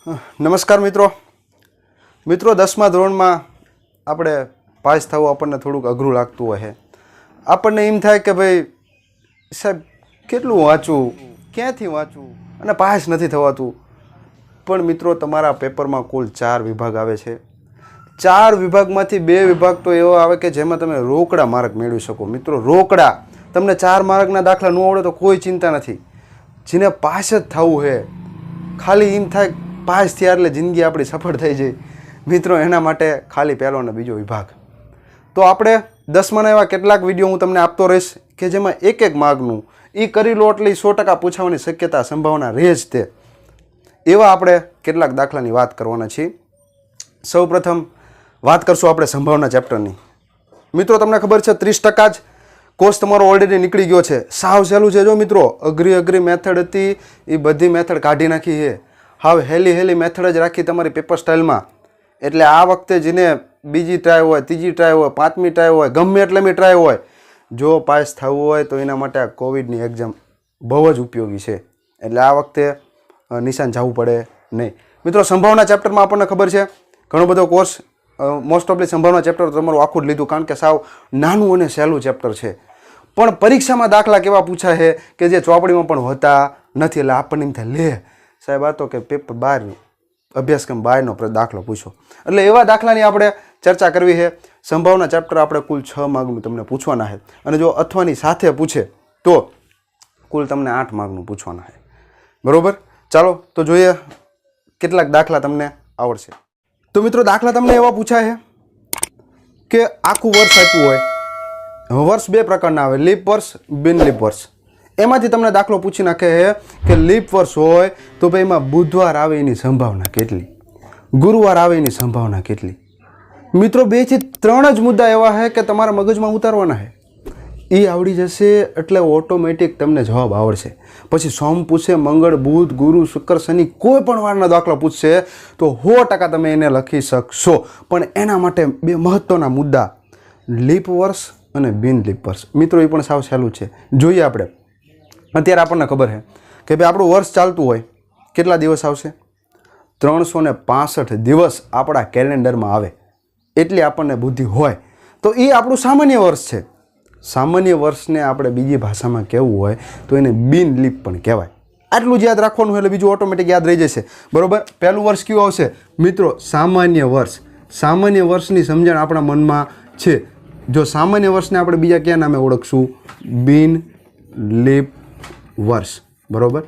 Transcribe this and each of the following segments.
નમસ્કાર મિત્રો 10મા ધોરણમાં આપણે પાસ થવું આપણને થોડુંક અઘરું લાગતું હોય છે. આપણને એમ થાય કે ભાઈ સાહેબ કેટલું વાંચવું, ક્યાંથી વાંચવું અને પાસ નથી થવાતું. પણ મિત્રો તમારા પેપરમાં કુલ 4 વિભાગ આવે છે. 4 વિભાગમાંથી 2 વિભાગ તો એવો આવે કે જેમાં તમે રોકડા માર્ક મેળવી શકો. મિત્રો રોકડા તમને 4 માર્કના દાખલા ન આવડે તો કોઈ ચિંતા નથી. જેને પાસ જ થવું છે, ખાલી એમ થાય પાસ થયા એટલે જિંદગી આપણી સફળ થઈ જાય મિત્રો, એના માટે ખાલી પહેલો અને બીજો વિભાગ. તો આપણે 10માના એવા કેટલાક વિડીયો હું તમને આપતો રહીશ કે જેમાં એક માર્કનું એ કરી લો એટલે 100% પૂછવાની શક્યતા સંભાવના રહે જ તે. એવા આપણે કેટલાક દાખલાની વાત કરવાના છીએ. સૌપ્રથમ વાત કરશું આપણે સંભાવના ચેપ્ટરની. મિત્રો તમને ખબર છે 30% જ કોર્સ તમારો ઓલરેડી નીકળી ગયો છે. સાવ સહેલું છે. જો મિત્રો અઘરી મેથડ હતી એ બધી મેથડ કાઢી નાખી છે. હાવ હેલી મેથડ જ રાખી તમારી પેપર સ્ટાઇલમાં. એટલે આ વખતે જેને બીજી ટ્રાય હોય, ત્રીજી ટ્રાય હોય, 5મી ટ્રાય હોય, ગમે એટલેમી ટ્રાય હોય, જો પાસ થવું હોય તો એના માટે આ કોવિડની એક્ઝામ બહુ જ ઉપયોગી છે. એટલે આ વખતે નિશાન જવું પડે નહીં. મિત્રો સંભાવના ચેપ્ટરમાં આપણને ખબર છે ઘણો બધો કોર્સ મોસ્ટ ઓફલી સંભાવના ચેપ્ટર તમારું આખું જ લીધું, કારણ કે સાવ નાનું અને સહેલું ચેપ્ટર છે. પણ પરીક્ષામાં દાખલા કેવા પૂછાય છે કે જે ચોપડીમાં પણ હોતા નથી. એટલે આપણને એમ થાય લે સાહેબ આ તો કે પેપર 12 અભ્યાસક્રમ 12નો દાખલો પૂછો. એટલે એવા દાખલાની આપણે ચર્ચા કરવી છે. સંભાવના ચેપ્ટર આપણે કુલ 6 માર્કનું તમને પૂછવાના છે, અને જો અથવાની સાથે પૂછે તો કુલ તમને 8 માર્કનું પૂછવાના છે. બરોબર, ચાલો તો જોઈએ કેટલાક દાખલા તમને આવડશે. તો મિત્રો દાખલા તમને એવા પૂછાય છે કે આખું વર્ષ આપ્યું હોય. વર્ષ 2 પ્રકારના આવે, લીપ વર્ષ, બિન લીપ વર્ષ. એમાંથી તમને દાખલો પૂછી નાખે છે કે લીપ વર્ષ હોય તો ભાઈ એમાં બુધવાર આવે એની સંભાવના કેટલી, ગુરુવાર આવે એની સંભાવના કેટલી. મિત્રો 2 થી 3 જ મુદ્દા એવા છે કે તમારા મગજમાં ઉતારવાના છે. એ આવડી જશે એટલે ઓટોમેટિક તમને જવાબ આવડશે. પછી સોમ પૂછે, મંગળ, બુધ, ગુરુ, શુક્ર, શનિ કોઈ પણ વારનો દાખલો પૂછશે તો 100% તમે એને લખી શકશો. પણ એના માટે 2 મહત્વના મુદ્દા, લીપ વર્ષ અને બિન લીપ વર્ષ. મિત્રો એ પણ સાવ સહેલું છે. જોઈએ આપણે. અત્યારે આપણને ખબર છે કે ભાઈ આપણું વર્ષ ચાલતું હોય, કેટલા દિવસ આવશે? 365 દિવસ આપણા કેલેન્ડરમાં આવે. એટલી આપણને બુદ્ધિ હોય તો એ આપણું સામાન્ય વર્ષ છે. સામાન્ય વર્ષને આપણે બીજી ભાષામાં કહેવું હોય તો એને બિન લીપ પણ કહેવાય. આટલું જ યાદ રાખવાનું એટલે બીજું ઓટોમેટિક યાદ રહી જશે. બરોબર, પહેલું વર્ષ કયું આવશે મિત્રો? સામાન્ય વર્ષ. સામાન્ય વર્ષની સમજણ આપણા મનમાં છે. જો સામાન્ય વર્ષને આપણે બીજા કયા નામે ઓળખશું? બિન લીપ વર્ષ. બરોબર,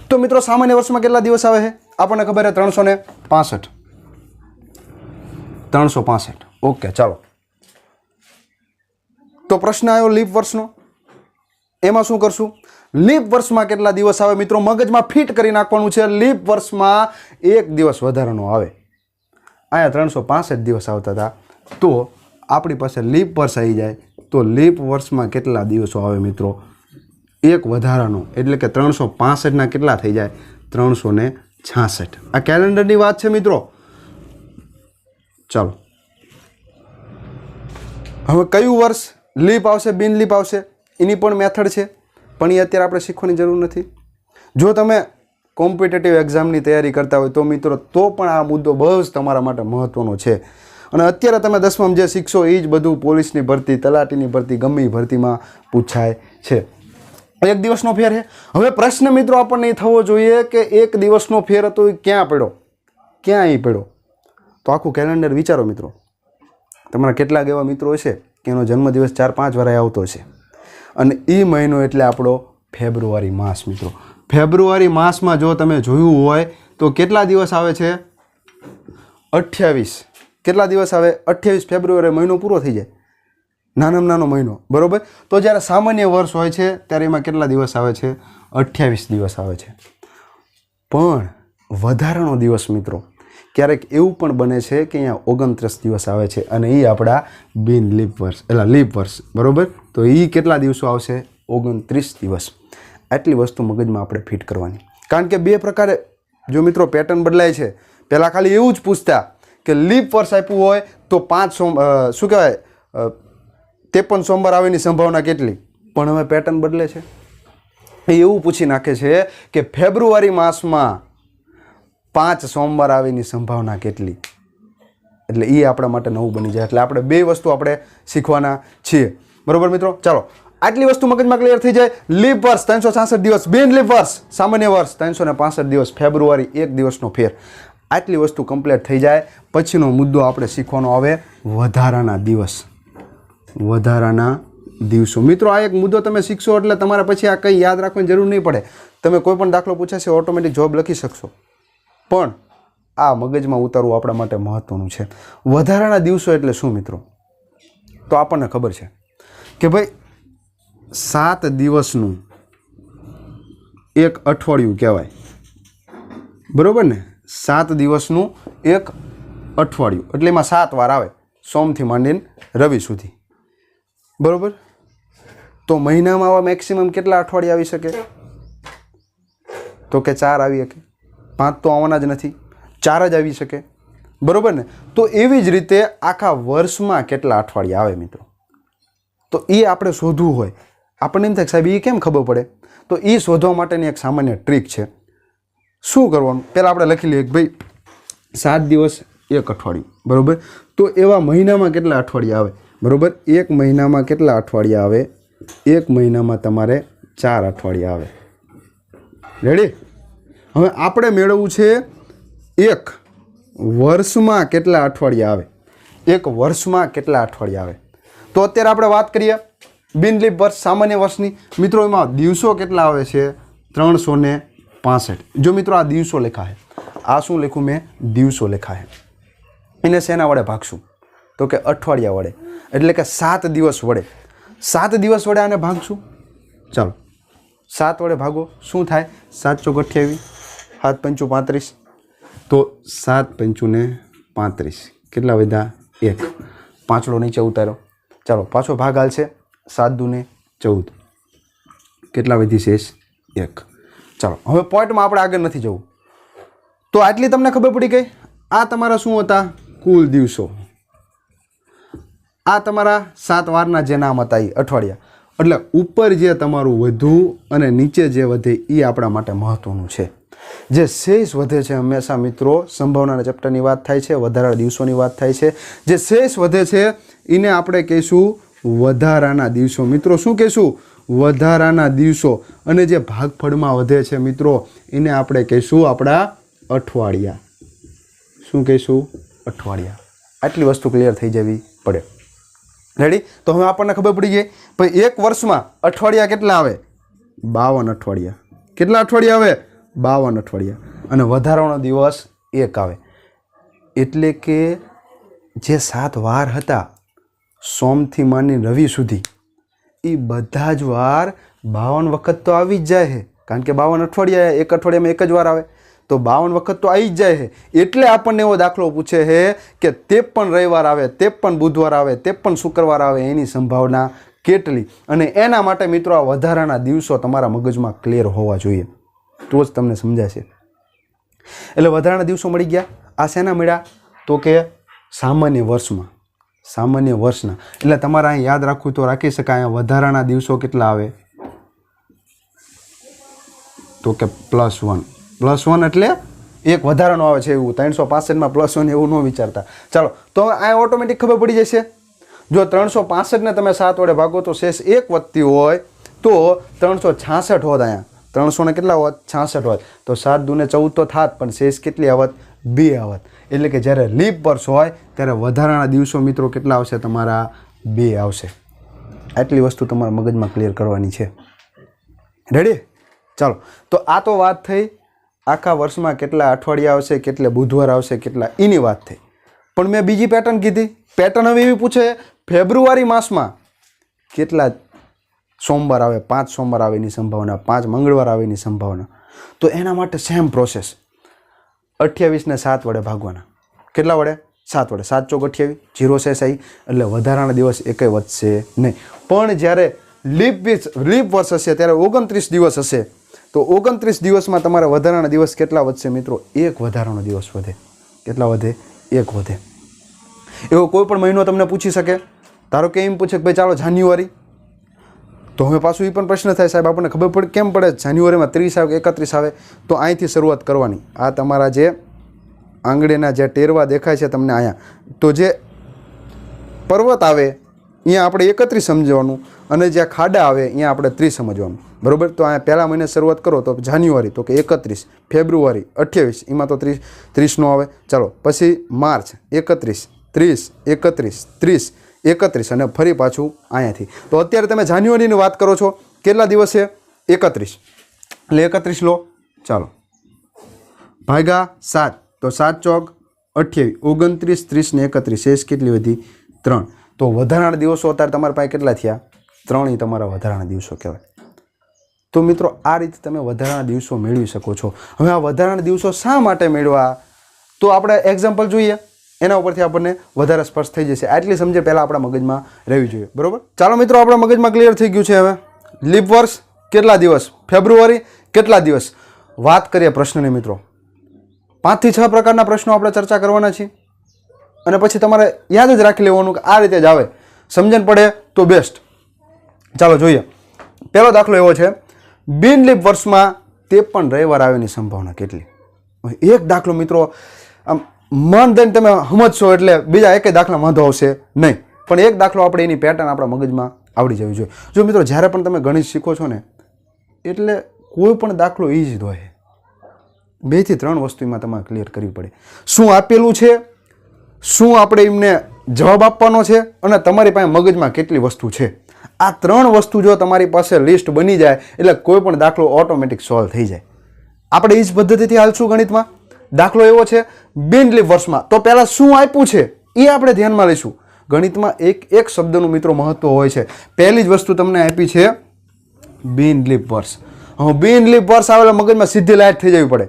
તો મિત્રો સામાન્ય વર્ષમાં કેટલા દિવસ આવે છે આપણને ખબર છે? 365. 365. ઓકે, ચાલો. તો પ્રશ્ન આવ્યો લીપ વર્ષનો. એમાં શું કરશું? લીપ વર્ષમાં કેટલા દિવસ આવે મિત્રો મગજમાં ફિટ કરી નાખવાનું છે. લીપ વર્ષમાં 1 દિવસ વધારાનો આવે. અહીંયા 365 દિવસ આવતા હતા, તો આપણી પાસે લીપ વર્ષ આવી જાય તો લીપ વર્ષમાં કેટલા દિવસો આવે મિત્રો? 1 વધારાનો. એટલે કે 365ના કેટલા થઈ જાય? 366. આ કેલેન્ડરની વાત છે મિત્રો. ચાલો, હવે કયું વર્ષ લીપ આવશે, બિન લીપ આવશે એની પણ મેથડ છે, પણ એ અત્યારે આપણે શીખવાની જરૂર નથી. જો તમે કોમ્પિટિટિવ એક્ઝામની તૈયારી કરતા હોય તો મિત્રો તો પણ આ મુદ્દો બહુ જ તમારા માટે મહત્વનો છે. અને અત્યારે તમે 10માં જે શીખશો એ જ બધું પોલીસની ભરતી, તલાટીની ભરતી, ગમે એ ભરતીમાં પૂછાય છે. 1 દિવસનો ફેર છે. હવે પ્રશ્ન મિત્રો આપણને એ થવો જોઈએ કે 1 દિવસનો ફેર હતો એ ક્યાં પડ્યો, ક્યાં એ પડ્યો? તો આખું કેલેન્ડર વિચારો મિત્રો. તમારા કેટલાક એવા મિત્રો હશે કે એનો જન્મદિવસ 4-5 વાર આવતો હશે, અને એ મહિનો એટલે આપણો ફેબ્રુઆરી માસ. મિત્રો ફેબ્રુઆરી માસમાં જો તમે જોયું હોય તો કેટલા દિવસ આવે છે? 28. કેટલા દિવસ આવે? 28 ફેબ્રુઆરી મહિનો પૂરો થઈ જાય. નાનામાં નાનો મહિનો. બરોબર, તો જ્યારે સામાન્ય વર્ષ હોય છે ત્યારે એમાં કેટલા દિવસ આવે છે? 28 દિવસ આવે છે. પણ વધારાનો દિવસ મિત્રો ક્યારેક એવું પણ બને છે કે અહીંયા 29 દિવસ આવે છે, અને એ આપણા બિન લીપ વર્ષ એટલે લીપ વર્ષ. બરોબર, તો એ કેટલા દિવસો આવશે? 29 દિવસ. આટલી વસ્તુ મગજમાં આપણે ફિટ કરવાની, કારણ કે 2 પ્રકારે જો મિત્રો પેટર્ન બદલાય છે. પહેલાં ખાલી એવું જ પૂછતા કે લીપ વર્ષ આપ્યું હોય તો 5 શું કહેવાય 53 સોમવાર આવેની સંભાવના કેટલી? પણ હવે પેટર્ન બદલે છે. એવું પૂછી નાખે છે કે ફેબ્રુઆરી માસમાં 5 સોમવાર આવેની સંભાવના કેટલી? એટલે એ આપણા માટે નવું બની જાય. એટલે આપણે 2 વસ્તુ આપણે શીખવાના છીએ. બરોબર મિત્રો? ચાલો આટલી વસ્તુ મગજમાં ક્લિયર થઈ જાય. લીપ વર્ષ 366 દિવસ, બિન લીપ વર્ષ સામાન્ય વર્ષ 365 દિવસ, ફેબ્રુઆરી 1 દિવસનો ફેર. આટલી વસ્તુ કમ્પ્લીટ થઈ જાય પછીનો મુદ્દો આપણે શીખવાનો આવે વધારાના દિવસ, વધારાના દિવસો. મિત્રો આ એક મુદ્દો તમે શીખશો એટલે તમારે પછી આ કંઈ યાદ રાખવાની જરૂર નહીં પડે. તમે કોઈ પણ દાખલો પૂછાશે ઓટોમેટિક જવાબ લખી શકશો. પણ આ મગજમાં ઉતારવું આપણા માટે મહત્વનું છે. વધારાના દિવસો એટલે શું મિત્રો? તો આપણને ખબર છે કે ભાઈ 7 દિવસનું એક અઠવાડિયું કહેવાય. બરોબર ને? 7 દિવસનું એક અઠવાડિયું એટલે એમાં 7 વાર આવે, સોમથી માંડીને રવિ સુધી. બરોબર? તો મહિનામાં આવા મેક્સિમમ કેટલા અઠવાડિયા આવી શકે? તો કે 4 આવી શકે. 5 તો આવવાના જ નથી, 4 જ આવી શકે. બરોબર ને? તો એવી જ રીતે આખા વર્ષમાં કેટલા અઠવાડિયા આવે મિત્રો? તો એ આપણે શોધવું હોય. આપણને એમ થાય સાહેબ એ કેમ ખબર પડે? તો એ શોધવા માટેની એક સામાન્ય ટ્રીક છે. શું કરવાનું? પહેલાં આપણે લખી લઈએ કે ભાઈ 7 દિવસ એક અઠવાડિયું. બરાબર? તો એવા મહિનામાં કેટલા અઠવાડિયા આવે? બરાબર? એક મહિનામાં કેટલા અઠવાડિયા આવે? એક મહિનામાં તમારે 4 અઠવાડિયા આવે. રેડી? હવે આપણે મેળવવું છે એક વર્ષમાં કેટલા અઠવાડિયા આવે. એક વર્ષમાં કેટલા અઠવાડિયા આવે? તો અત્યારે આપણે વાત કરીએ બિનલીપ વર્ષ સામાન્ય વર્ષની. મિત્રો એમાં દિવસો કેટલા આવે છે? 365. જો મિત્રો આ દિવસો લખા છે, આ શું લખ્યું મેં? દિવસો લખા છે. એને શેના વડે ભાગશું? તો કે અઠવાડિયા વડે. એટલે કે 7 દિવસ વડે. 7 દિવસ વડે આને ભાગશું. ચાલો 7 વડે ભાગો. શું થાય? 7 ચોક 28, 7 પંચું 35. તો 7 પંચું ને 35 કેટલા વધ્યા? 1. પાંચડો નીચે ઉતાર્યો. ચાલો પાછો ભાગ હાલ છે. 7 દુ ને 14 કેટલા વધી? શેષ 1. ચાલો હવે પોઈન્ટમાં આપણે આગળ નથી જવું. તો આટલી તમને ખબર પડી ગઈ. આ તમારા શું હતા? કુલ દિવસો. આ તમારા 7 વારના જે નામ હતા એ અઠવાડિયા. એટલે ઉપર જે તમારું વધુ અને નીચે જે વધે એ આપણા માટે મહત્વનું છે. જે શેષ વધે છે હંમેશા મિત્રો સંભાવનાના ચેપ્ટરની વાત થાય છે, વધારાના દિવસોની વાત થાય છે. જે શેષ વધે છે એને આપણે કહીશું વધારાના દિવસો. મિત્રો શું કહીશું? વધારાના દિવસો. અને જે ભાગફળમાં વધે છે મિત્રો એને આપણે કહીશું આપણા અઠવાડિયા. શું કહીશું? અઠવાડિયા. આટલી વસ્તુ ક્લિયર થઈ જવી પડે. રેડી? તો હવે આપણને ખબર પડી ગઈ ભાઈ એક વર્ષમાં અઠવાડિયા કેટલા આવે? 52 અઠવાડિયા. કેટલા અઠવાડિયા આવે? 52 અઠવાડિયા. અને વધારાનો દિવસ 1 આવે. એટલે કે જે 7 વાર હતા સોમથી માંડીને રવિ સુધી એ બધા જ વાર 52 વખત તો આવી જ જાય છે. કારણ કે 52 અઠવાડિયા, એક અઠવાડિયામાં એક જ વાર આવે. તો 52 વખત તો આવી જ જાય છે. એટલે આપણને એવો દાખલો પૂછે છે કે 53 રવિવાર આવે, 53 બુધવાર આવે, 53 શુક્રવાર આવે એની સંભાવના કેટલી? અને એના માટે મિત્રો આ વધારાના દિવસો તમારા મગજમાં ક્લિયર હોવા જોઈએ. તો જ તમને સમજાશે. એટલે વધારાના દિવસો મળી ગયા. આ શેના મળ્યા? તો કે સામાન્ય વર્ષમાં. સામાન્ય વર્ષના. એટલે તમારે અહીં યાદ રાખવું તો રાખી શકાય. વધારાના દિવસો કેટલા આવે? તો કે +1. +1 એટલે એક વધારાનો આવે છે એવું. 365માં +1 એવું ન વિચારતા. ચાલો તો આ ઓટોમેટિક ખબર પડી જશે. જો 365ને તમે 7 વડે ભાગો તો શેષ 1 વધતી હોય તો 366 હોત. અહીંયા 300 ને કેટલા હોત? 66 હોત. તો 7 દુ ને 14 તો થાત, પણ શેષ કેટલી આવત? 2 આવત. એટલે કે જ્યારે લીપ વર્ષ હોય ત્યારે વધારાના દિવસો મિત્રો કેટલા આવશે? તમારા 2 આવશે. આટલી વસ્તુ તમારા મગજમાં ક્લિયર કરવાની છે. રેડી? ચાલો તો આ તો વાત થઈ આખા વર્ષમાં કેટલા અઠવાડિયા આવશે, કેટલે બુધવાર આવશે, કેટલા એની વાત થઈ. પણ મેં બીજી પેટર્ન કીધી. પેટર્ન હવે એવી પૂછે ફેબ્રુઆરી માસમાં કેટલા સોમવાર આવે? 5 સોમવાર આવે એની સંભાવના, 5 મંગળવાર આવે એની સંભાવના. તો એના માટે સેમ પ્રોસેસ. 28 ને 7 વડે ભાગવાના. કેટલા વડે? 7 વડે. 7 ચોક 28, 0 શેષ આવી. એટલે વધારાના દિવસ એકેય વધશે નહીં. પણ જ્યારે લીપ વર્ષ હશે ત્યારે 29 દિવસ હશે. તો 29 દિવસમાં તમારા વધારાના દિવસ કેટલા વધશે મિત્રો? 1 વધારાનો દિવસ વધે. કેટલા વધે? 1 વધે. એવો કોઈ પણ મહિનો તમને પૂછી શકે. ધારો કે એમ પૂછે કે ભાઈ ચાલો જાન્યુઆરી. તો હવે પાછું એ પણ પ્રશ્ન થાય સાહેબ આપણને ખબર પડે કેમ પડે જાન્યુઆરીમાં 30 આવે કે 31 આવે? તો અહીંથી શરૂઆત કરવાની. આ તમારા જે આંગળીના જે ટેરવા દેખાય છે તમને અહીંયા, તો જે પર્વત આવે અહીંયા આપણે 31 સમજવાનું અને જ્યાં ખાડા આવે અહીંયા આપણે 30 સમજવાનું, બરાબર. તો અહીંયા પહેલા મહિને શરૂઆત કરો તો જાન્યુઆરી તો કે 31, ફેબ્રુઆરી 28, એમાં તો 30 નો આવે. ચાલો પછી માર્ચ 31, 30, 31, 30, 31 અને ફરી પાછું અહીંયાથી. તો અત્યારે તમે જાન્યુઆરીની વાત કરો છો, કેટલા દિવસ છે? 31, એટલે 31 લો. ચાલો ભાગ્યા 7, તો 7 ચોક 28, 29, 30 ને 31, શેષ કેટલી વધી? 3. તો વધારાના દિવસો અત્યારે તમારા પાસે કેટલા થયા? 3 એ તમારા વધારાના દિવસો કહેવાય. તો મિત્રો આ રીતે તમે વધારાના દિવસો મેળવી શકો છો. હવે આ વધારાના દિવસો શા માટે મેળવા, તો આપણે એક્ઝામ્પલ જોઈએ, એના ઉપરથી આપણને વધારે સ્પષ્ટ થઈ જશે. આટલી સમજે પહેલાં આપણા મગજમાં રહેવી જોઈએ, બરાબર. ચાલો મિત્રો, આપણા મગજમાં ક્લિયર થઈ ગયું છે. હવે લીપ વર્ષ કેટલા દિવસ, ફેબ્રુઆરી કેટલા દિવસ, વાત કરીએ પ્રશ્નની. મિત્રો 5 થી 6 પ્રકારના પ્રશ્નો આપણે ચર્ચા કરવાના છીએ અને પછી તમારે યાદ જ રાખી લેવાનું કે આ રીતે જ આવે, સમજણ પડે તો બેસ્ટ. ચાલો જોઈએ. પહેલો દાખલો એવો છે, બિન લીપ વર્ષમાં 53 રવિવાર આવવાની સંભાવના કેટલી? એક દાખલો મિત્રો આમ મન દઈને તમે સમજશો એટલે બીજા એકે દાખલા વાંધો આવશે નહીં, પણ એક દાખલો આપણે એની પેટર્ન આપણા મગજમાં આવડી જવી જોઈએ. જો મિત્રો જ્યારે પણ તમે ગણિત શીખો છો ને એટલે કોઈ પણ દાખલો ઇઝી જ હોય. 2 થી 3 વસ્તુ એમાં તમારે ક્લિયર કરવી પડે. શું આપેલું છે, શું આપણે એમને જવાબ આપવાનો છે અને તમારી પાસે મગજમાં કેટલી વસ્તુ છે. આ 3 વસ્તુ જો તમારી પાસે લિસ્ટ બની જાય એટલે કોઈ પણ દાખલો ઓટોમેટિક સોલ્વ થઈ જાય. આપણે એ જ પદ્ધતિથી હાલશું ગણિતમાં. દાખલો એવો છે બિન લીપ વર્ષમાં, તો પહેલાં શું આપ્યું છે એ આપણે ધ્યાનમાં લઈશું. ગણિતમાં એક શબ્દનું મિત્રો મહત્વ હોય છે. પહેલી જ વસ્તુ તમને આપી છે બિન લીપ વર્ષ. હવે બિન લીપ વર્ષ આવેલા મગજમાં સીધી લાઈટ થઈ જવી પડે.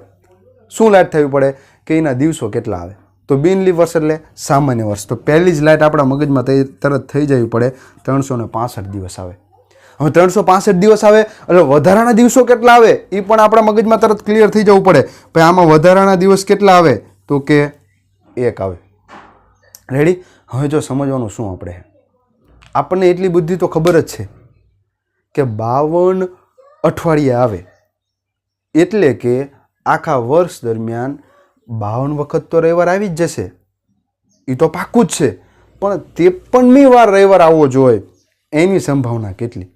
શું લાઈટ થવી પડે કે એના દિવસો કેટલા આવે. તો બિન લીપ વર્ષ એટલે સામાન્ય વર્ષ. તો પહેલી જ લાઈટ આપણા મગજમાં તરત થઈ જવી પડે, 365 દિવસ આવે. હવે 365 દિવસ આવે એટલે વધારાના દિવસો કેટલા આવે એ પણ આપણા મગજમાં તરત ક્લિયર થઈ જવું પડે. ભાઈ આમાં વધારાના દિવસ કેટલા આવે તો કે 1 આવે. રેડી. હવે જો સમજવાનું શું આપણને એટલી બુદ્ધિ તો ખબર જ છે કે 52 અઠવાડિયા આવે એટલે કે આખા વર્ષ દરમિયાન 52 વખત તો રવિવાર આવી જ જશે, એ તો પાક્કું જ છે. પણ 53મી વાર રવિવાર આવવો જોઈએ એની સંભાવના કેટલી?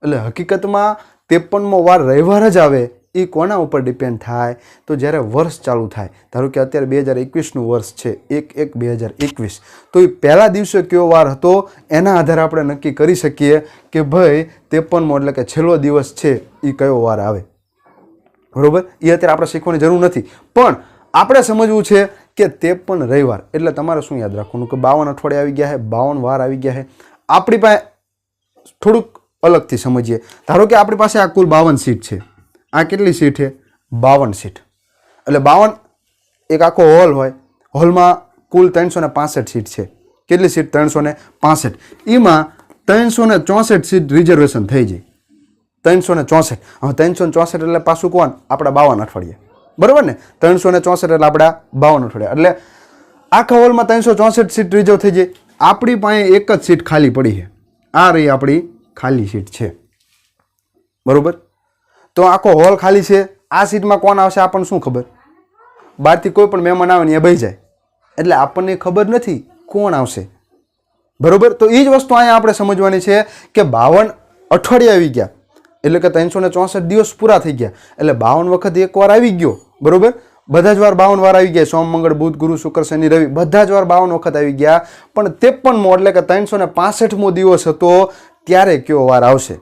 એટલે હકીકતમાં 53મો વાર રવિવાર જ આવે એ કોના ઉપર ડિપેન્ડ થાય તો જ્યારે વર્ષ ચાલુ થાય. ધારો કે અત્યારે 2021નું વર્ષ છે, 1/1/2021, તો એ પહેલા દિવસે કયો વાર હતો એના આધારે આપણે નક્કી કરી શકીએ કે ભાઈ 53મો એટલે કે છેલ્લો દિવસ છે એ કયો વાર આવે, બરોબર. એ અત્યારે આપણે શીખવાની જરૂર નથી, પણ આપણે સમજવું છે કે 53 રવિવાર એટલે તમારે શું યાદ રાખવાનું કે 52 અઠવાડિયા આવી ગયા છે, 52 વાર આવી ગયા છે. આપણી પાસે થોડુંક અલગથી સમજીએ. ધારો કે આપણી પાસે આ કુલ 52 સીટ છે. આ કેટલી સીટ છે? 52 સીટ. એટલે 52 એક આખો હોલ હોય, હોલમાં કુલ 365 સીટ છે. કેટલી સીટ? 365. એમાં 364 સીટ રિઝર્વેશન થઈ જાય. 364. હવે 364 એટલે પાછું કોણ? આપણા 52 અઠવાડિયા, બરોબર ને. 364 એટલે આપણા 52 અઠવાડિયા. એટલે આખા હોલમાં 364 સીટ રિઝર્વ થઈ જાય. આપણી પાસે એક જ સીટ ખાલી પડી છે. આ રહી આપણી ખાલી સીટ છે, બરોબર. તો આખો હોલ ખાલી છે. આ સીટમાં કોણ આવશે આપણને શું ખબર? બહારથી કોઈ પણ મહેમાન આવે ને એ બેસી જાય એટલે આપણને ખબર નથી કોણ આવશે, બરોબર. તો એ જ વસ્તુ અહીંયા આપણે સમજવાની છે કે 52 અઠવાડિયા આવી ગયા એટલે કે 364 દિવસ પૂરા થઈ ગયા એટલે 52 વખત એક વાર આવી ગયો, બરોબર. બધા જ વાર 52 વાર આવી ગયા. સોમ, મંગળ, બુધ, ગુરુ, શુક્ર, શનિ, રવિ બધા જ વાર 52 વખત આવી ગયા. પણ 53મો એટલે કે 365મો દિવસ હતો ત્યારે કયો વાર આવશે?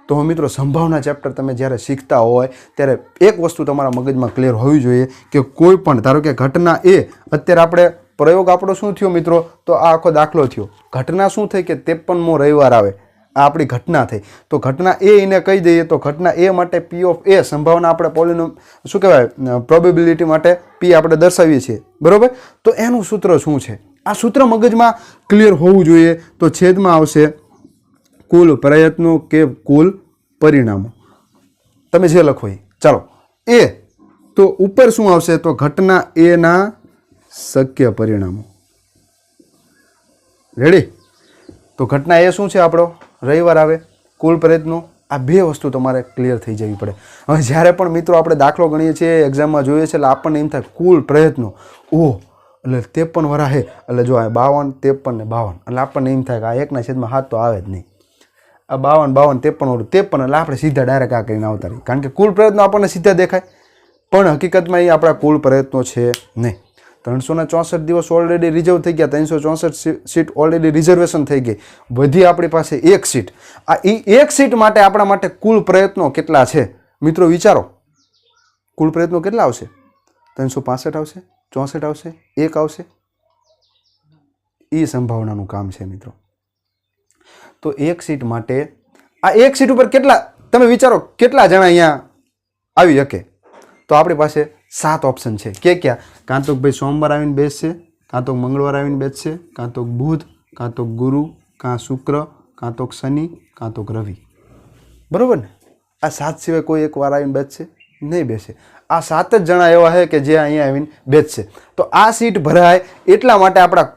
તો મિત્રો સંભાવના ચેપ્ટર તમે જ્યારે શીખતા હોય ત્યારે એક વસ્તુ તમારા મગજમાં ક્લિયર હોવી જોઈએ કે કોઈ પણ ધારો કે ઘટના એ અત્યારે આપણે પ્રયોગ આપણો શું થયો મિત્રો? તો આ આખો દાખલો થયો. ઘટના શું થઈ કે 53મો રવિવાર આવે, આ આપણી ઘટના થઈ. તો ઘટના એ એને કહી દઈએ તો ઘટના એ માટે પી ઓફ એ સંભાવના આપણે પોલિનોમ શું કહેવાય પ્રોબેબિલિટી માટે પી આપણે દર્શાવીએ છીએ, બરોબર. તો એનું સૂત્ર શું છે? આ સૂત્ર મગજમાં ક્લિયર હોવું જોઈએ. તો છેદમાં આવશે કુલ પ્રયત્નો કે કુલ પરિણામો, તમે જે લખો એ. ચાલો એ તો ઉપર શું આવશે? તો ઘટના એના શક્ય પરિણામો. રેડી. તો ઘટના એ શું છે? આપણો રવિવાર આવે, કુલ પ્રયત્નો આ બે વસ્તુ તમારે ક્લિયર થઈ જવી પડે. હવે જ્યારે પણ મિત્રો આપણે દાખલો ગણીએ છીએ, એક્ઝામમાં જોઈએ છીએ, એટલે આપણને એમ થાય કુલ પ્રયત્નો એટલે 53 વરાહે, એટલે જો આ 52, 53 ને 52, એટલે આપણને એમ થાય કે આ 1/7 તો આવે જ નહીં. આ 52, 52, 53 એટલે આપણે સીધા ડાયરેક્ટ આ કરીને આવતા રહીએ, કારણ કે કુલ પ્રયત્નો આપણને સીધા દેખાય, પણ હકીકતમાં એ આપણા કુલ પ્રયત્નો છે નહીં. 364 દિવસ ઓલરેડી રિઝર્વ થઈ ગયા, 364 સીટ ઓલરેડી રિઝર્વેશન થઈ ગઈ, બધી આપણી પાસે એક સીટ. આ એક સીટ માટે આપણા માટે કુલ પ્રયત્નો કેટલા છે મિત્રો? વિચારો, કુલ પ્રયત્નો કેટલા આવશે? 365 આવશે, 64 આવશે, 1 આવશે? એ સંભાવનાનું કામ છે મિત્રો. તો એક સીટ માટે આ એક સીટ ઉપર કેટલા, તમે વિચારો કેટલા જણા અહીંયા આવી શકે? તો આપણી પાસે 7 ઓપ્શન છે. ક્યાં? કાં તો ભાઈ સોમવાર આવીને બેસશે, કાં તો મંગળવાર આવીને બેસશે, કાં તો બુધ, કાં તો ગુરુ, કાં શુક્ર, કાં તો શનિ, કાં તો રવિ. બરોબર ને? આ 7 સિવાય કોઈ એક વાર આવીને બેસશે નહીં? બેસે. આ 7 જ જણા એવા છે કે જે અહીંયા આવીને બેસશે. તો આ સીટ ભરાય એટલા માટે આપણા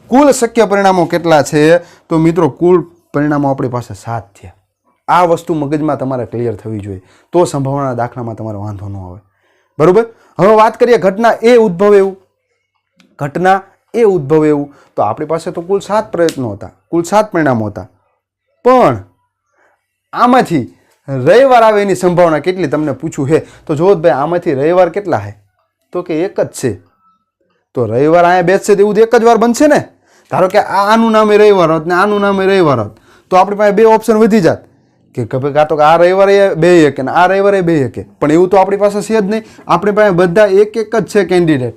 કુલ શક્ય પરિણામો કેટલા છે? તો મિત્રો કુલ પરિણામો આપણી પાસે 7 થયા. આ વસ્તુ મગજમાં તમારે ક્લિયર થવી જોઈએ, તો સંભાવનાના દાખલામાં તમારે વાંધો ન આવે. બરોબર. હવે વાત કરીએ ઘટના એ ઉદ્ભવે એવું. તો આપણી પાસે તો કુલ 7 પ્રયત્નો હતા, કુલ 7 પરિણામો હતા, પણ આમાંથી રવિવાર આવે એની સંભાવના કેટલી તમને પૂછ્યું છે? તો જો ભાઈ આમાંથી રવિવાર કેટલા છે? તો કે એક જ છે. તો રવિવાર અહીંયા બેસશે તો એવું એક જ વાર બનશે ને. ધારો કે આનું નામે રવિવાર હોત ને આનું નામે રવિવાર હોત, તો આપણી પાસે 2 ઓપ્શન વધી જાત કે કાં તો આ રવિવારે 2 એક ને આ રવિવારે 2 એક. પણ એવું તો આપણી પાસે છે જ નહીં. આપણી પાસે બધા એક જ છે કેન્ડિડેટ.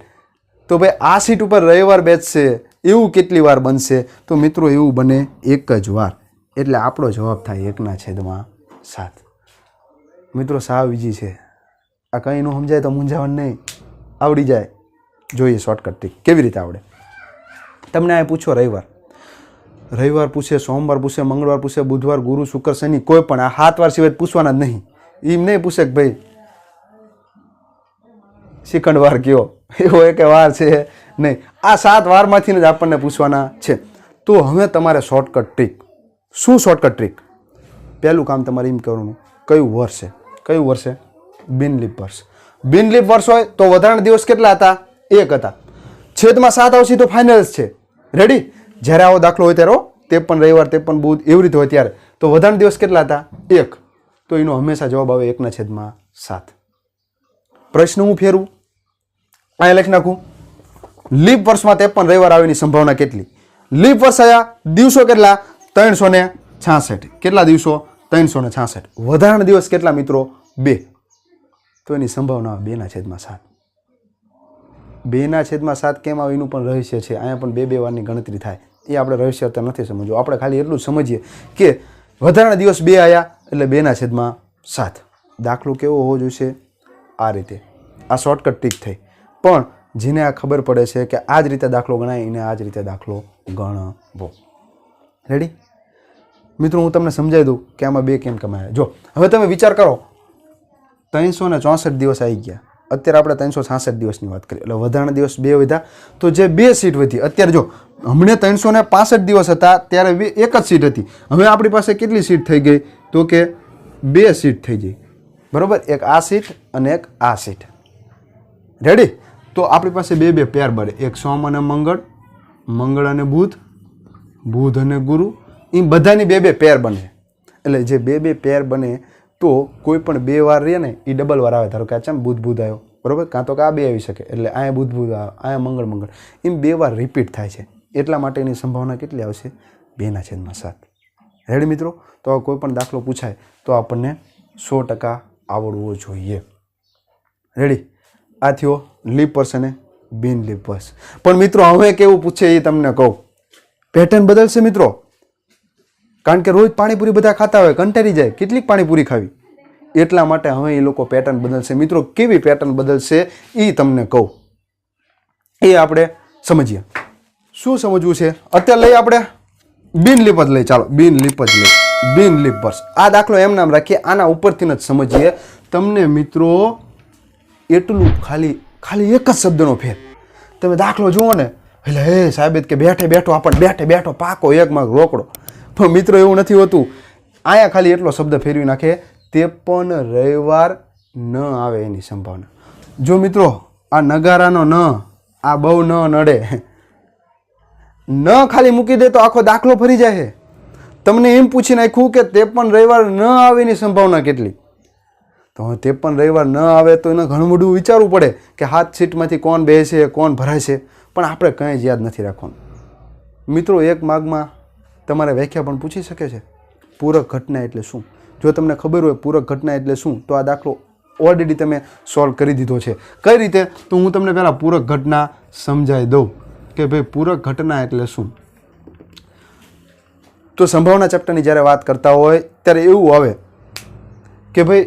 તો ભાઈ આ સીટ ઉપર રવિવાર બેસશે એવું કેટલી વાર બનશે? તો મિત્રો એવું બને એક જ વાર. એટલે આપણો જવાબ થાય 1/7. મિત્રો સાવ ઈજી છે. આ કંઈ ન સમજાય તો મૂંઝાવણ નહીં, આવડી જાય. જોઈએ શોર્ટકટ ટ્રીક કેવી રીતે આવડે. તમને આ પૂછો રવિવાર પૂછે, સોમવાર પૂછે, મંગળવાર પૂછે, બુધવાર, ગુરુ, શુક્ર, શનિ, કોઈ પણ આ 7 વાર સિવાય પૂછવાના જ નહીં. એમ નહીં પૂછે કે ભાઈ શ્રીખંડ વાર કયો, એવો એક વાર છે નહીં. આ 7 વારમાંથી જ આપણને પૂછવાના છે. તો હવે તમારે શોર્ટકટ ટ્રીક. શું શોર્ટકટ ટ્રીક? પહેલું કામ તમારે એમ કરવાનું, કયું વર્ષ છે? બિનલીપ વર્ષ. બિનલીપ વર્ષ હોય તો વધારાના દિવસ કેટલા હતા? 1 હતા. છેદમાં 7 આવશે તો ફાઇનલ જ છે. રેડી? જ્યારે આવો દાખલો હોય ત્યારે 53 રવિવાર, 53 બુધ એવી રીતે હોય ત્યારે તો વધારાના દિવસ કેટલા હતા? 1. તો એનો હંમેશા જવાબ આવે 1/7. પ્રશ્ન હું ફેરવું, અહીંયા લખી નાખું, લીપ વર્ષમાં 53 રવિવાર આવવાની સંભાવના કેટલી? લીપ વર્ષ આયા દિવસો કેટલા? 366. કેટલા દિવસો? 366. વધારાના દિવસ કેટલા મિત્રો? 2. તો એની સંભાવના 2/7. 2/7 કેમ આવે એનું પણ રહસ્ય છે. અહીંયા પણ 2 વારની ગણતરી થાય. એ આપણે રહસ્ય અત્યારે નથી સમજવું. આપણે ખાલી એટલું જ સમજીએ કે વધારાના દિવસ 2 આવ્યા એટલે 2/7. દાખલો કેવો હોવો જોઈએ? આ રીતે. આ શોર્ટકટ ટ્રીક થઈ. પણ જેને આ ખબર પડે છે કે આ જ રીતે દાખલો ગણાય એને આ જ રીતે દાખલો ગણવો. રેડી? મિત્રો હું તમને સમજાવી દઉં કે આમાં 2 કેમ કમાયા. જો હવે તમે વિચાર કરો, 364 દિવસ આવી ગયા. અત્યારે આપણે 366 દિવસની વાત કરીએ એટલે વધારાના દિવસ 2 વધ્યા, તો જે 2 સીટ વધી. અત્યારે જો હમણાં 365 દિવસ હતા ત્યારે 1 જ સીટ હતી. હવે આપણી પાસે કેટલી સીટ થઈ ગઈ? તો કે 2 સીટ થઈ ગઈ. બરોબર? એક આ સીટ અને એક આ સીટ. રેડી? તો આપણી પાસે 2 પેર બને. એક સોમ અને મંગળ, મંગળ અને બુધ, બુધ અને ગુરુ. એ બધાની 2 પેર બને. એટલે જે 2 પેર બને તો કોઈ પણ 2 વાર રહે ને એ ડબલ વાર આવે. ધારો કે આ ચમ બુધ આવ્યો, બરોબર? કાં તો કે આ 2 આવી શકે એટલે અહીંયા બુધ આવે, અહીંયા મંગળ. એમ 2 વાર રિપીટ થાય છે. એટલા માટે એની સંભાવના કેટલી આવશે? 2/7. રેડી મિત્રો? તો કોઈ પણ દાખલો પૂછાય તો આપણને 100% આવડવો જોઈએ. રેડી? આ થયો લીપ વર્ષ અને બિન લીપ વર્ષ. પણ મિત્રો હવે કેવું પૂછે એ તમને કહું. પેટર્ન બદલશે મિત્રો. કારણ કે રોજ પાણીપુરી બધા ખાતા હોય, કંટાળી જાય, કેટલીક પાણીપુરી ખાવી. એટલા માટે હવે એ લોકો પેટર્ન બદલશે. મિત્રો કેવી પેટર્ન બદલશે એ તમને કહું. એ આપણે સમજીએ. શું સમજવું છે? અત્યારે લઈ આપણે બિનલીપ જ લઈ. ચાલો બિનલીપ જ લઈ. બિનલીપ વર્ષ. આ દાખલો એમ નામ રાખીએ, આના ઉપરથી જ સમજીએ. તમને મિત્રો એટલું ખાલી એક જ શબ્દનો ફેર. તમે દાખલો જુઓ ને એટલે હે સાહેબ કે બેઠે બેઠો આપણને બેઠો પાકો 1 માર્ક રોકડો. પણ મિત્રો એવું નથી હોતું. અહીંયા ખાલી એટલો શબ્દ ફેરવી નાખે, તે પણ રવિવાર ન આવે એની સંભાવના. જો મિત્રો આ નગારાનો ન, આ બહુ ન નડે, ન ખાલી મૂકી દે તો આખો દાખલો ફરી જાય છે. તમને એમ પૂછી નાખ્યું કે તે પણ રવિવાર ન આવે એની સંભાવના કેટલી, તો તે પણ રવિવાર ન આવે તો એને ઘણું બધું વિચારવું પડે કે 7 સીટમાંથી કોણ બેસે, કોણ ભરાય છે, પણ આપણે કંઈ જ યાદ નથી રાખવાનું. મિત્રો એક માર્કમાં તમારે વ્યાખ્યા પણ પૂછી શકે છે, પૂરક ઘટના એટલે શું. જો તમને ખબર હોય પૂરક ઘટના એટલે શું, તો આ દાખલો ઓલરેડી તમે સોલ્વ કરી દીધો છે. કઈ રીતે, તો હું તમને પહેલાં પૂરક ઘટના સમજાવી દઉં કે ભાઈ પૂરક ઘટના એટલે શું. તો સંભાવના ચેપ્ટરની જ્યારે વાત કરતા હોય ત્યારે એવું આવે કે ભાઈ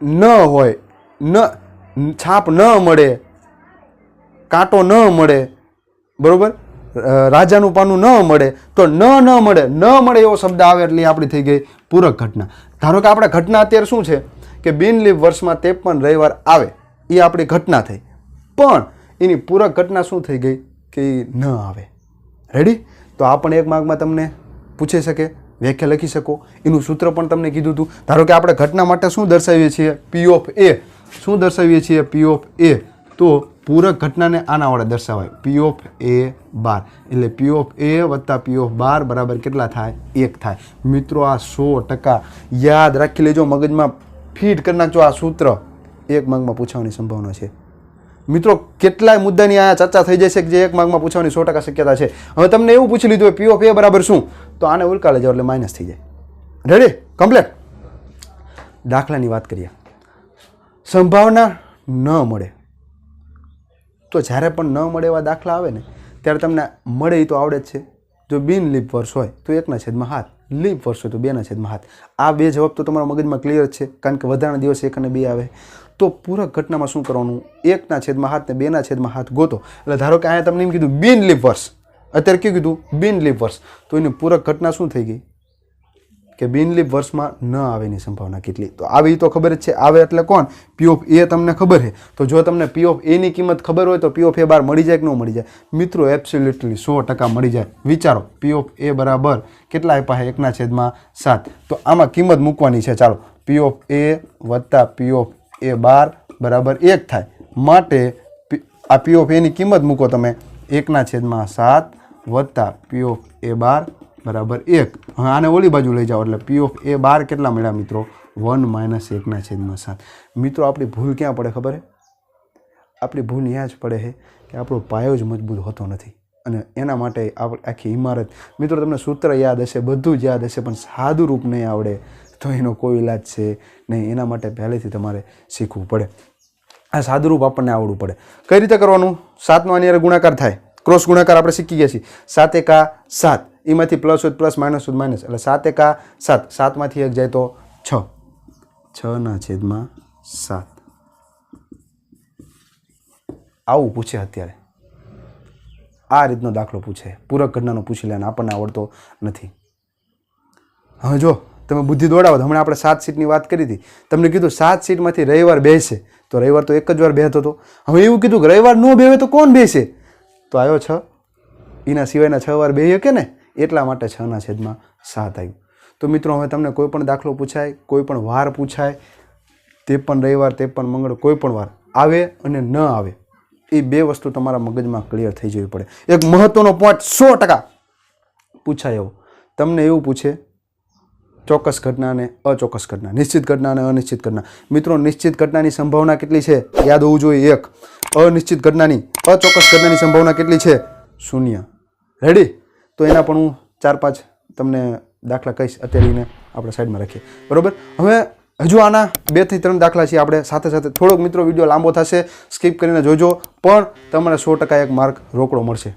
ન હોય, ન છાપ ન મળે, કાંટો ન મળે, બરોબર, રાજાનું પાનું ન મળે, તો ન મળે એવો શબ્દ આવે એટલે આપણી થઈ ગઈ પૂરક ઘટના. ધારો કે આપણે ઘટના અત્યારે શું છે કે બિનલીપ વર્ષમાં 53 રવિવાર આવે, એ આપણી ઘટના થઈ, પણ એની પૂરક ઘટના શું થઈ ગઈ કે એ ન આવે. રેડી? તો આ પણ એક માર્કમાં તમને પૂછી શકે, વ્યાખ્યા લખી શકો, એનું સૂત્ર પણ તમને કીધું હતું. ધારો કે આપણે ઘટના માટે શું દર્શાવીએ છીએ, પી ઓફ એ. શું દર્શાવીએ છીએ, પી ઓફ એ. તો પૂરક ઘટનાને આના વડે દર્શાવાય, પી ઓફ એ બાર, એટલે પી ઓફ એ વત્તા પી ઓફ બાર બરાબર કેટલા થાય, 1 થાય. મિત્રો આ 100% યાદ રાખી લેજો, મગજમાં ફીટ કરી નાખજો. આ સૂત્ર એક માર્કમાં પૂછવાની સંભાવના છે. મિત્રો કેટલાય મુદ્દાની આ ચર્ચા થઈ જશે કે જે એક માર્કમાં પૂછવાની 100% શક્યતા છે. હવે તમને એવું પૂછી લીધું પી ઓફ એ બરાબર શું, તો આને ઉલકા લઈ જાઓ એટલે માઇનસ થઈ જાય. રેડી? કમ્પ્લીટ. દાખલાની વાત કરીએ. સંભાવના ન મળે, તો જ્યારે પણ ન મળે એવા દાખલા આવે ને ત્યારે તમને મળે એ તો આવડે જ છે. જો બિન લીપ વર્ષ હોય તો 1/7, લીપ વર્ષ હોય તો 2/7. આ બે જવાબ તો તમારા મગજમાં ક્લિયર જ છે, કારણ કે વધારાના દિવસ 1 અને 2 આવે. તો પૂરક ઘટનામાં શું કરવાનું, 1/7 ને 2/7 ગોતો. એટલે ધારો કે અહીંયા તમને એમ કીધું બિન લીપ વર્ષ, અત્યારે કેવું કીધું બિન લીપ વર્ષ, તો એની પૂરક ઘટના શું થઈ ગઈ કે બિન લીપ વર્ષમાં ન આવેની સંભાવના કેટલી. તો આવી તો ખબર જ છે, આવે એટલે કોણ, પી ઓફ એ તમને ખબર છે. તો જો તમને પી ઓફ એની કિંમત ખબર હોય તો પી ઓફ એ બાર મળી જાય કે ન મળી જાય. મિત્રો એબ્સોલ્યુટલી 100% મળી જાય. વિચારો, પી ઓફ એ બરાબર કેટલા આપ્યા છે, 1/7. તો આમાં કિંમત મૂકવાની છે. ચાલો, પી ઓફ એ વત્તા પી ઓફ એ બાર બરાબર 1 થાય. માટે આ પી ઓફ એની કિંમત મૂકો તમે, 1/7 વત્તા પી ઓફ એ બાર બરાબર 1. હવે આને ઓલી બાજુ લઈ જાઓ એટલે પી ઓફ એ બાર કેટલા મળ્યા મિત્રો, 1 - 1/7. મિત્રો આપણી ભૂલ ક્યાં પડે ખબર છે? આપણી ભૂલ ત્યાં જ પડે છે કે આપણો પાયો જ મજબૂત હોતો નથી, અને એના માટે આખી ઇમારત. મિત્રો તમને સૂત્ર યાદ હશે, બધું જ યાદ હશે, પણ સાદું રૂપ નહીં આવડે તો એનો કોઈ ઇલાજ છે નહીં. એના માટે પહેલેથી તમારે શીખવું પડે. આ સાદું રૂપ આપણને આવડવું પડે. કઈ રીતે કરવાનું, 7નો આની હારે ગુણાકાર થાય, ક્રોસ ગુણાકાર આપણે શીખી ગયા છીએ. 7 એકા 7, એમાંથી પ્લસ હોય પ્લસ, માઇનસ હોય માઇનસ, એટલે 7 એકા 7, 7માંથી 1 જાય તો 6, 6/7. આવું પૂછે અત્યારે, આ રીતનો દાખલો પૂછે, પૂરક ઘટનાનો પૂછી લે, આપણને આવડતો નથી. હવે જો તમે બુદ્ધિ દોડાવો, હમણાં આપણે 7 સીટની વાત કરી હતી, તમને કીધું 7 સીટમાંથી રવિવાર બેસે, તો રવિવાર તો એક જ વાર બેહતો હતો. હવે એવું કીધું કે રવિવાર ન બેહે તો કોણ બેસે, તો આવ્યો 6, એના સિવાયના 6 વાર બેહી શકે ને, એટલા માટે 6/7 આવ્યું. તો મિત્રો હવે તમને કોઈ પણ દાખલો પૂછાય, કોઈ પણ વાર પૂછાય, 53 રવિવાર, 53 મંગળ, કોઈ પણ વાર આવે અને ન આવે, એ બે વસ્તુ તમારા મગજમાં ક્લિયર થઈ જવી પડે. એક મહત્વનો પોઈન્ટ 100% પૂછાય એવો, તમને એવું પૂછે ચોક્કસ ઘટના અને અચોક્કસ ઘટના, નિશ્ચિત ઘટના અને અનિશ્ચિત ઘટના. મિત્રો નિશ્ચિત ઘટનાની સંભાવના કેટલી છે યાદ હોવું જોઈએ, 1. અનિશ્ચિત ઘટનાની, અચોક્કસ ઘટનાની સંભાવના કેટલી છે, 0. રેડી? તો એના પણ હું 4-5 તમને દાખલા કહીશ, અત્યારે એને આપણે સાઈડમાં રાખીએ, બરાબર. હવે હજુ આના 2 થી 3 દાખલા છે આપણે સાથે સાથે. થોડોક મિત્રો વિડીયો લાંબો થશે, સ્કીપ કરીને જોજો, પણ તમને 100% એક માર્ક રોકડો મળશે.